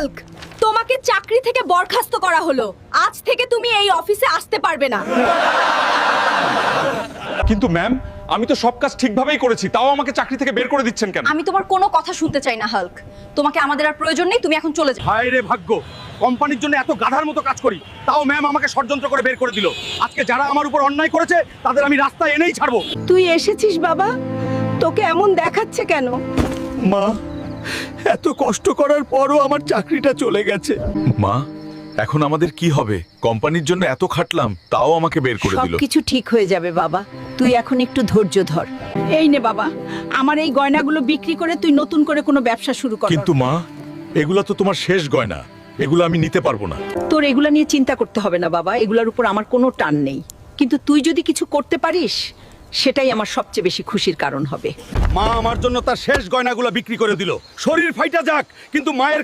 Hulk, তোমাকে চাকরি থেকে বরখাস্ত করা হলো। আজ থেকে তুমি এই অফিসে আসতে পারবে না। কিন্তু ম্যাম, আমি তো সব কাজ ঠিকভাবেই করেছি, তাও আমাকে চাকরি থেকে বের করে দিচ্ছেন কেন? আমি তোমার কোনো কথা শুনতে চাই না হাল্ক। তোমাকে আমাদের আর প্রয়োজন নেই, তুমি এখন চলে যাও। হায় রে ভাগ্য, কোম্পানির জন্য এত গাধার মতো কাজ করি, তাও ম্যাম আমাকে ষড়যন্ত্র করে বের করে দিল। আজকে যারা আমার উপর অন্যায় করেছে তাদের আমি রাস্তায় এনেই ছাড়বো। তুই এসেছিস বাবা, তোকে এমন দেখাচ্ছে কেন? মা, এত কষ্ট করার পরও আমার চাকরিটা চলে গেছে। মা, এখন আমাদের কি হবে? কোম্পানির জন্য এত খাটলাম, তাও আমাকে বের করে দিল। সবকিছু ঠিক হয়ে যাবে বাবা, তুই এখন একটু ধৈর্য ধর। এই নে বাবা, আমার এই গয়নাগুলো বিক্রি করে তুই নতুন করে কোনো ব্যবসা শুরু কর। কিন্তু মা, এগুলো তো তোমার শেষ গয়না, এগুলো আমি নিতে পারবো না। তোর এগুলা নিয়ে চিন্তা করতে হবে না বাবা, এগুলোর উপর আমার কোনো টান নেই। কিন্তু তুই যদি কিছু করতে পারিস, সেটাই আমার সবচেয়ে বেশি খুশির কারণ হবে। মা আমার জন্য তার শেষ গয়নাগুলো বিক্রি করে দিল। শরীর ফাইটা যাক, কিন্তু মায়ের